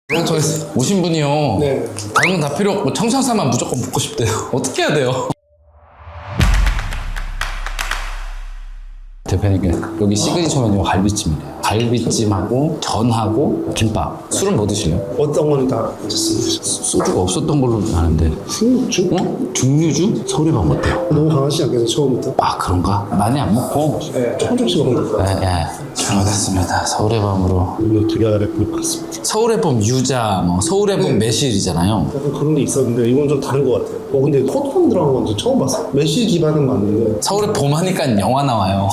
저 오신 분이요. 네. 다른 건 다 필요 없고 청상사만 무조건 먹고 싶대요. 어떻게 해야 돼요? 대표님께 여기 시그니처 메뉴가 갈비찜이래요. 갈비찜하고 전하고 김밥. 술은 뭐 드실래요? 어떤 거는 다 괜찮습니다. 소주가 없었던 걸로 아는데. 중주? 어? 중류주? 서울에 가면 어때요? 너무 강하시지 않겠어요, 처음부터? 아 그런가? 많이 안 먹고. 네, 조금씩 먹는 거. 잘못했습니다. 서울의 밤으로. 오늘 되게 알아볼 것 같습니다. 서울의 밤 유자, 뭐 서울의 밤 매실이잖아요. 약간 그런 게 있었는데 이건 좀 다른 것 같아요. 근데 토톤 들어간 건 처음 봤어요. 매실 기반은 맞는데 서울의 봄 하니까 영화 나와요.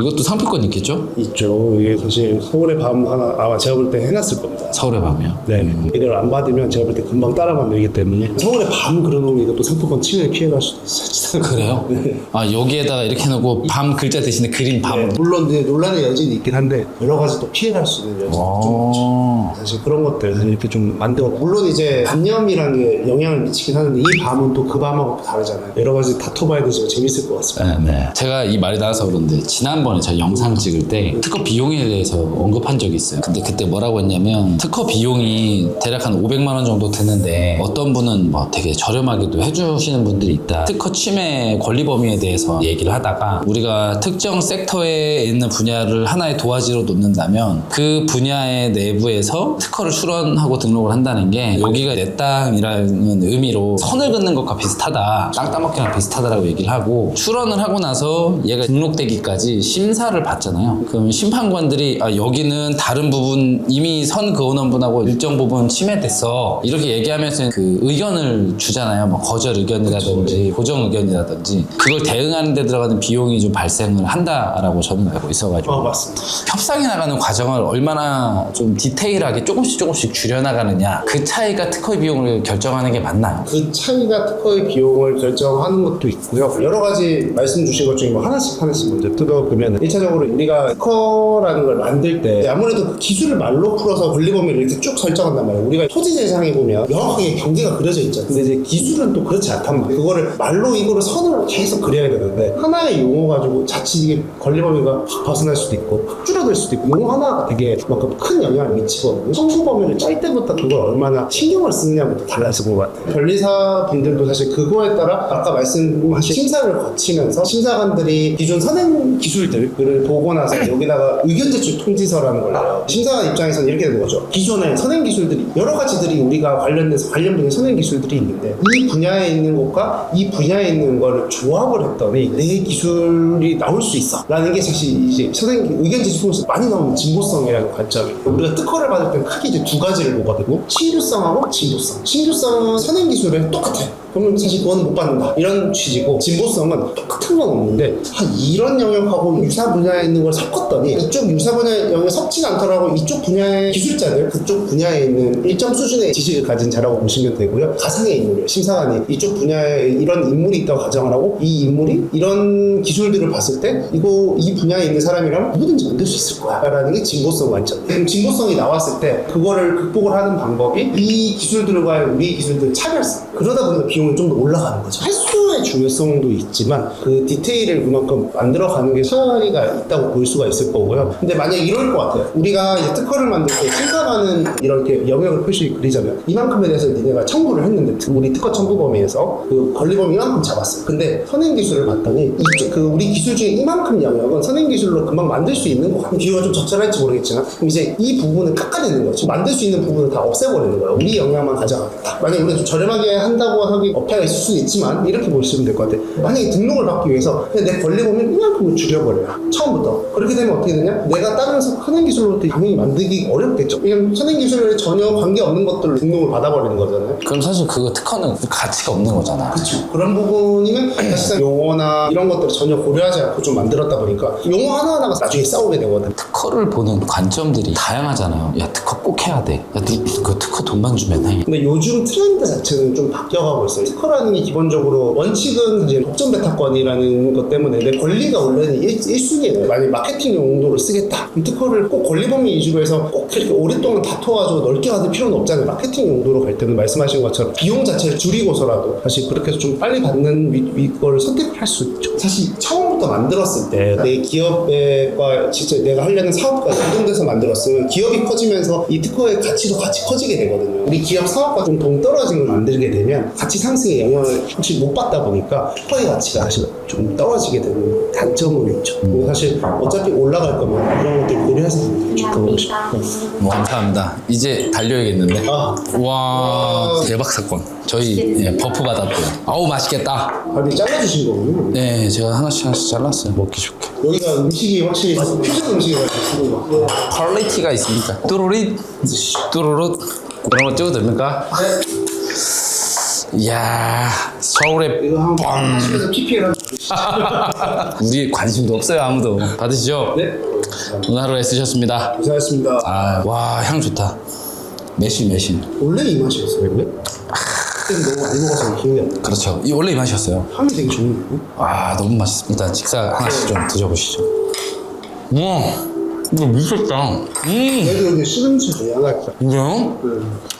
이것도 상품권 있겠죠? 있죠. 이게 사실 서울의 밤 하나 아마 제가 볼 때 해놨을 겁니다. 서울의 밤이요? 네. 이걸 안 받으면 제가 볼 때 금방 따라 만들기 때문에 서울의 밤 그려놓으면 이것도 상품권 침해 피해갈 수도 있어요. 그래요? 네. 아 여기에다가 이렇게 해놓고 밤 글자 대신에 그린 밤. 네. 물론 이제 논란의 여지는 있긴 한데 여러 가지 또 피해갈 수 있는 여지도 좀 있죠. 사실 그런 것들 사실 이렇게 좀 만들어 물론 이제 단념이라는 게 영향을 미치긴 하는데 이 밤은 또 그 밤하고 또 다르잖아요. 여러 가지 다퉈봐야 되지만 재밌을 것 같습니다. 네. 제가 이 말이 나와서 그런데 지난번에 제가 영상 찍을 때 특허 비용에 대해서 언급한 적이 있어요. 근데 그때 뭐라고 했냐면 특허 비용이 대략 한 500만 원 정도 드는데 어떤 분은 뭐 되게 저렴하게도 해주시는 분들이 있다. 특허 침해 권리 범위에 대해서 얘기를 하다가 우리가 특정 섹터에 있는 분야를 하나의 도화지로 놓는다면 그 분야의 내부에서 특허를 출원하고 등록을 한다는 게 여기가 내 땅이라는 의미로 선을 긋는 것과 비슷하다. 땅 따먹기랑 비슷하다라고 얘기를 하고 출원을 하고 나서 얘가 등록되기까지 심사를 받잖아요. 그럼 심판관들이 여기는 다른 부분 이미 선 그어놓은 분하고 일정 부분 침해됐어 이렇게 얘기하면서 그 의견을 주잖아요. 뭐 거절 의견이라든지 고정 의견이라든지 그걸 대응하는 데 들어가는 비용이 좀 발생을 한다라고 저는 알고 있어가지고 맞습니다. 협상이 나가는 과정을 얼마나 좀 디테일하게 조금씩 줄여나가느냐 그 차이가 특허 비용을 결정하는 게 맞나요? 그 차이가 특허의 비용을 결정하는 것도 있고요. 여러 가지 말씀 주신 것 중에 뭐 하나씩 먼저 뜯어보면 1차적으로 우리가 특허라는 걸 만들 때 아무래도 그 기술을 말로 풀어서 권리 범위를 이렇게 쭉 설정한단 말이에요. 우리가 토지 재상에 보면 명확하게 경계가 그려져 있잖아요. 근데 이제 기술은 또 그렇지 않단 말이에요. 그거를 말로 이거를 선을 계속 그려야 되는데 하나의 용어 가지고 자칫 이게 권리 범위가 확 벗어날 수도 있고 확 줄어들 수도 있고 용어 하나가 되게 그만큼 큰 영향을 미치거든요. 청구 범위를 짤 때부터 그걸 얼마나 신경을 쓰느냐부터 달라질 것 같아요. 변리사 분들도 사실 그거에 따라 아까 말씀하신 심사를 거치면서 심사관들이 기존 선행 기술들을 보고 나서 여기다가 의견 제출 통지서라는 걸 내요. 심사관 입장에서는 이렇게 되는 거죠. 기존에 선행 기술들이 여러 가지들이 우리가 관련 분야의 선행 기술들이 있는데 이 분야에 있는 것과 이 분야에 있는 거를 조합을 했더니 내 기술이 나올 수 있어 라는 게 사실 이제 선행 의견 제출 통지서 많이 나오는 진보성이라는 관점이에요. 우리가 특허를 받을 때는 크게 이제 두 가지를 보거든요. 신규성하고 진보성. 신규성은 선행 기술에 똑같아요. 그러면 사실 그건 못 받는다 이런 취지고 진보성은 똑같은 건 없는데 이런 영역하고 유사 분야에 있는 걸 섞었더니 이쪽 유사 분야의 영역에 섞진 않더라도 이쪽 분야의 기술자들 그쪽 분야에 있는 일정 수준의 지식을 가진 자라고 보시면 되고요. 가상의 인물이에요. 심사관이 이쪽 분야에 이런 인물이 있다고 가정을 하고 이 인물이 이런 기술들을 봤을 때 이 분야에 있는 사람이라면 누구든지 만들 수 있을 거야 라는 게 진보성 관점. 그럼 진보성이 나왔을 때 그거를 극복을 하는 방법이 이 기술들과의 우리 기술들 차별성 그러다 보니까 비용이 좀 더 올라가는 거죠. 횟수의 중요성도 있지만 그 디테일을 그만큼 만들어가는 게 차이가 있다고 볼 수가 있을 거고요. 근데 만약에 이럴 것 같아요. 우리가 이제 특허를 만들 때 심사관은 이렇게 영역을 표시 그리자면 이만큼에 대해서 니네가 청구를 했는데 우리 특허 청구 범위에서 그 권리 범위 이만큼 잡았어요. 근데 선행 기술을 봤더니 우리 기술 중에 이만큼 영역은 선행 기술로 금방 만들 수 있는 것 같아요. 비유가 좀 적절할지 모르겠지만 그럼 이제 이 부분을 깎아내는 거죠. 만들 수 있는 부분을 다 없애버리는 거예요. 우리 영역만 가져가겠다. 만약에 우리가 좀 저렴하게 한다고 하기 업체가 있을 수는 있지만 이렇게 보시면 될 것 같아요. 만약에 등록을 받기 위해서 그냥 내 권리 범위를 이만큼을 줄여버려요. 처음부터. 그렇게 되면 어떻게 되냐? 내가 다른 선행 기술로부터 당연히 만들기 어렵겠죠. 왜냐면 선행 기술에 전혀 관계없는 것들로 등록을 받아버리는 거잖아요. 그럼 사실 그거 특허는 가치가 없는 거잖아. 그렇죠. 그런 부분이면 사실상 용어나 이런 것들을 전혀 고려하지 않고 좀 만들었다 보니까 용어 하나하나가 나중에 싸우게 되거든. 특허를 보는 관점들이 다양하잖아요. 야 특허 꼭 해야 돼. 야 그 특허 돈만 주면 해. 근데 요즘 트렌드 자체는 좀 바뀌어가고 있어요. 특허라는 게 기본적으로 원칙은 이제 법정 배타권이라는 것 때문에 내 권리가 원래는 1순위예요. 만약에 마케팅 용도로 쓰겠다. 그럼 특허를 꼭 권리 범위 위주로 해서 꼭 이렇게 오랫동안 다퉈가지고 넓게 받을 필요는 없잖아요. 마케팅 용도로 갈 때는 말씀하신 것처럼 비용 자체를 줄이고서라도 사실 그렇게 해서 좀 빨리 받는 걸 선택할 수 있죠. 사실 처음부터 만들었을 때 내 기업과 진짜 내가 하려는 되는 사업가 유동돼서 만들었으면 기업이 커지면서 이 특허의 가치도 같이 커지게 되거든요. 우리 기업 사업과 좀 동떨어진 걸 만들게 되면 가치 상승에 영향을 혹시 못 받다 보니까 특허의 가치가 사실 좀 떨어지게 되는 단점은 있죠. 그리고 사실 어차피 올라갈 거면 그런 것들 고려해서 그런 거죠. 감사합니다. 이제 달려야겠는데. 아, 와 대박 사건. 저희 버프 받았대요. 아우 맛있겠다. 아니 잘라주신 거군요. 네 제가 하나씩 잘랐어요. 먹기 좋게. 여기가 음식이 확실히 퓨전 음식이 맛있는 것 같아요. 퀄리티가 있으니까. 뚜루릿 뚜루룻 이런 거 찍어도 됩니까? 네. 이야 서울의 이거 한번 하시면서 PPL 우리 관심도 없어요 아무도. 받으시죠. 네. 오늘 하루 애쓰셨습니다. 고생하셨습니다. 와 향 좋다. 매실 원래 이 맛이었어요, 원래? 그때는 너무 많이 먹어서 기억이 안 나. 그렇죠. 이 원래 이 맛이었어요. 향이 되게 좋은데? 와 너무 맛있습니다. 일단 식사 하나씩 좀 드셔보시죠. 우와 이거 미쳤다. 그래도 이게 시금치 중에 하나 있다. 뭐야?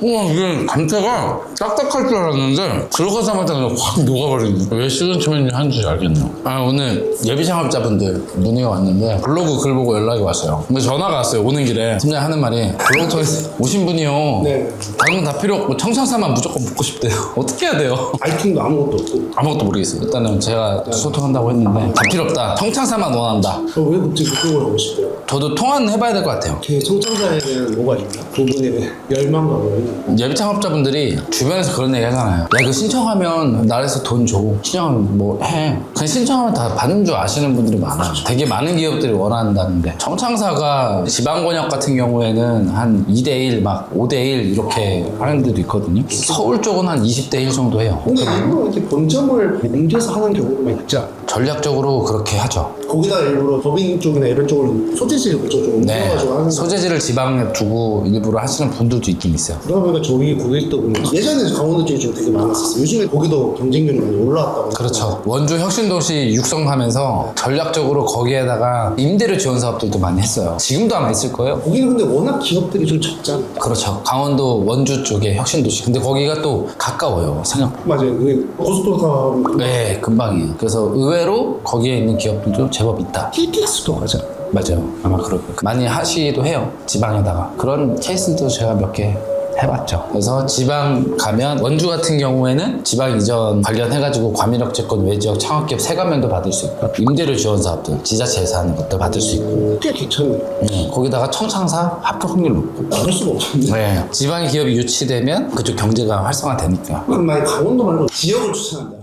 우와 이게 감태가 딱딱할 줄 알았는데 들어가자마자 그냥 확 녹아버리네. 왜 시금치 메뉴 하는지 알겠네요. 오늘 예비 창업자분들 문의가 왔는데 블로그 글 보고 연락이 왔어요. 근데 전화가 왔어요. 오는 길에 팀장 하는 말이 블로그 통해서 오신 분이요. 네. 다른 건 다 필요 없고 청상사만 무조건 먹고 싶대요. 어떻게 해야 돼요? 아이템도 아무것도 없고. 아무것도 모르겠어요. 일단은 제가 소통한다고 했는데 다 필요 없다. 청창사만 원한다. 왜 갑자기 그쪽으로 가고 싶대요? 저도 통화는 해봐야 될 것 같아요. 제 청창자에 대한 뭐가 있나? 그분의 열망과 뭐 예비 창업자분들이 주변에서 그런 얘기 하잖아요. 야, 이거 신청하면 나라에서 돈 줘. 신청하면 뭐 해. 그냥 신청하면 다 받는 줄 아시는 분들이 많아요. 되게 많은 기업들이 원한다는데. 청창사가 지방권역 같은 경우에는 한 2대1, 막 5대1 이렇게 하는 데도 있거든요. 서울 쪽은 한 20대1 정도 해요. 근데 일부러 이렇게 본점을 옮겨서 하는 경우가 있지 않아요? 전략적으로 그렇게 하죠. 거기다 일부러 법인 쪽이나 이런 쪽으로 소재지를 그쪽 좀 네. 옮겨가지고 하는 거. 소재지를 지방에 두고 일부러 하시는 분들도 있긴 있어요. 그러다 보니까 저기 고객도 보면 예전에 강원도 쪽이 좀 되게 많았었어요. 요즘에 거기도 경쟁률이 많이 올라왔다고. 그렇죠. 원주 혁신도시 육성하면서 전략적으로 거기에다가 임대료 지원 사업들도 많이 했어요. 지금도 아마 있을 거예요. 거기는 근데 워낙 기업들이 좀 적잖아요. 그렇죠. 강원도 원주 쪽에 혁신도시. 근데 거기가 또 가까워요. 생각. 맞아요. 그게 고속도로 네, 금방이에요. 그래서 의외로 거기에 있는 기업들도 제법 있다. TTX도 가자. 맞아요. 아마 그럴 거예요. 많이 하시기도 해요. 지방에다가. 그런 케이스도 제가 몇 개 해봤죠. 그래서 지방 가면 원주 같은 경우에는 지방 이전 관련해가지고 과밀역 채권 외지역 창업기업 세감면도 받을 수 있고 임대료 지원 사업들 지자체에서 하는 것도 받을 수 있고 꽤 괜찮네요. 거기다가 청창사 합격 확률 높고 그럴 수가 없는데. 네. 지방의 기업이 유치되면 그쪽 경제가 활성화되니까 그럼 만약 강원도 말고 지역을 추천한다.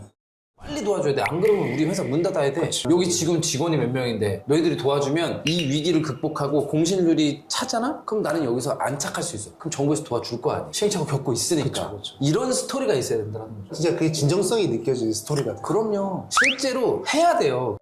빨리 도와줘야 돼. 안 그러면 우리 회사 문 닫아야 돼. 여기 지금 직원이 몇 명인데 너희들이 도와주면 이 위기를 극복하고 공실률이 차잖아? 그럼 나는 여기서 안착할 수 있어. 그럼 정부에서 도와줄 거 아니야. 시행착오 겪고 있으니까. 그쵸. 이런 스토리가 있어야 된다는 거죠. 진짜 그게 진정성이 느껴지는 스토리가. 그럼요. 실제로 해야 돼요.